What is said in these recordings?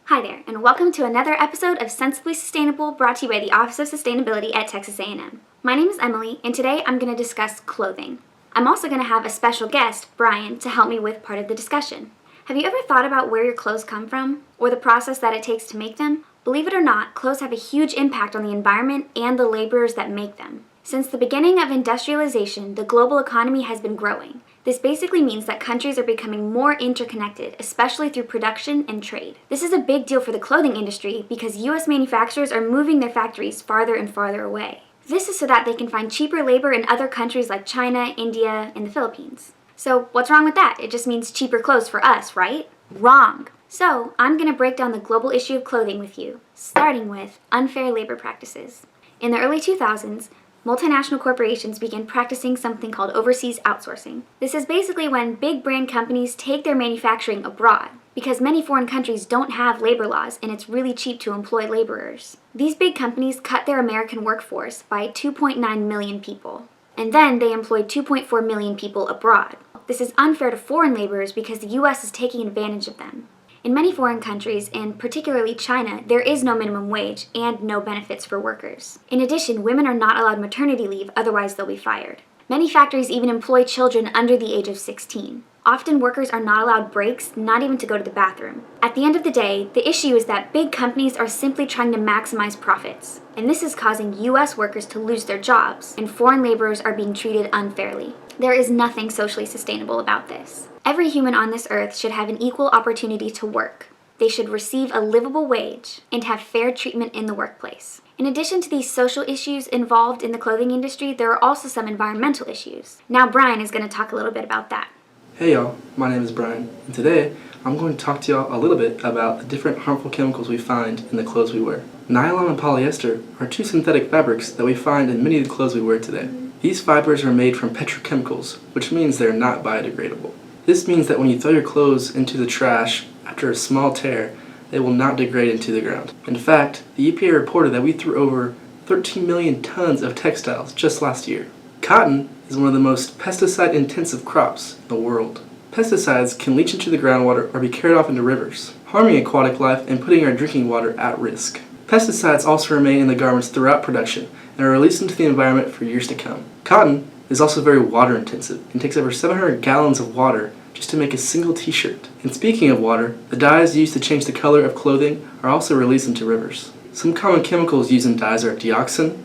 Hi there, and welcome to another episode of Sensibly Sustainable, brought to you by the Office of Sustainability at Texas A&M. My name is Emily, and today I'm going to discuss clothing. I'm also going to have a special guest, Brian, to help me with part of the discussion. Have you ever thought about where your clothes come from, or the process that it takes to make them? Believe it or not, clothes have a huge impact on the environment and the laborers that make them. Since the beginning of industrialization, the global economy has been growing. This basically means that countries are becoming more interconnected, especially through production and trade. This is a big deal for the clothing industry because US manufacturers are moving their factories farther and farther away. This is so that they can find cheaper labor in other countries like China, India, and the Philippines. So what's wrong with that? It just means cheaper clothes for us, right? Wrong. So I'm going to break down the global issue of clothing with you, starting with unfair labor practices. In the early 2000s, multinational corporations began practicing something called overseas outsourcing. This is basically when big brand companies take their manufacturing abroad, because many foreign countries don't have labor laws and it's really cheap to employ laborers. These big companies cut their American workforce by 2.9 million people, and then they employed 2.4 million people abroad. This is unfair to foreign laborers because the US is taking advantage of them. In many foreign countries, and particularly China, there is no minimum wage and no benefits for workers. In addition, women are not allowed maternity leave, otherwise they'll be fired. Many factories even employ children under the age of 16. Often workers are not allowed breaks, not even to go to the bathroom. At the end of the day, the issue is that big companies are simply trying to maximize profits, and this is causing US workers to lose their jobs, and foreign laborers are being treated unfairly. There is nothing socially sustainable about this. Every human on this earth should have an equal opportunity to work. They should receive a livable wage and have fair treatment in the workplace. In addition to these social issues involved in the clothing industry, there are also some environmental issues. Now Brian is going to talk a little bit about that. Hey y'all, my name is Brian, and today I'm going to talk to y'all a little bit about the different harmful chemicals we find in the clothes we wear. Nylon and polyester are two synthetic fabrics that we find in many of the clothes we wear today. These fibers are made from petrochemicals, which means they're not biodegradable. This means that when you throw your clothes into the trash after a small tear, they will not degrade into the ground. In fact, the EPA reported that we threw over 13 million tons of textiles just last year. Cotton is one of the most pesticide-intensive crops in the world. Pesticides can leach into the groundwater or be carried off into rivers, harming aquatic life and putting our drinking water at risk. Pesticides also remain in the garments throughout production and are released into the environment for years to come. Cotton is also very water-intensive and takes over 700 gallons of water just to make a single t-shirt. And speaking of water, the dyes used to change the color of clothing are also released into rivers. Some common chemicals used in dyes are dioxin,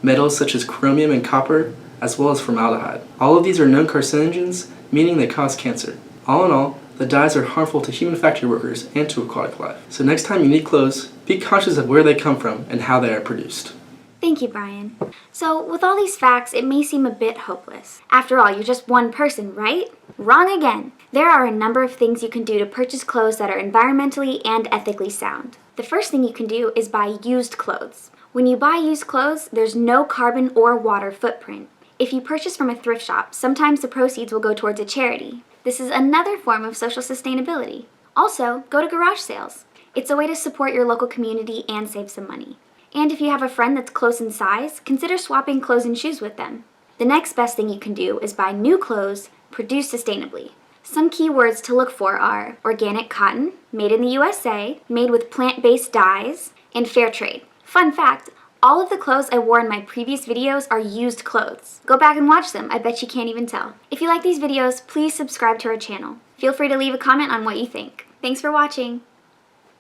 metals such as chromium and copper, as well as formaldehyde. All of these are known carcinogens, meaning they cause cancer. All in all, the dyes are harmful to human factory workers and to aquatic life. So next time you need clothes, be conscious of where they come from and how they are produced. Thank you, Brian. So, with all these facts, it may seem a bit hopeless. After all, you're just one person, right? Wrong again. There are a number of things you can do to purchase clothes that are environmentally and ethically sound. The first thing you can do is buy used clothes. When you buy used clothes, there's no carbon or water footprint. If you purchase from a thrift shop, sometimes the proceeds will go towards a charity. This is another form of social sustainability. Also, go to garage sales. It's a way to support your local community and save some money. And if you have a friend that's close in size, consider swapping clothes and shoes with them. The next best thing you can do is buy new clothes produced sustainably. Some key words to look for are organic cotton, made in the USA, made with plant-based dyes, and fair trade. Fun fact, all of the clothes I wore in my previous videos are used clothes. Go back and watch them, I bet you can't even tell. If you like these videos, please subscribe to our channel. Feel free to leave a comment on what you think. Thanks for watching!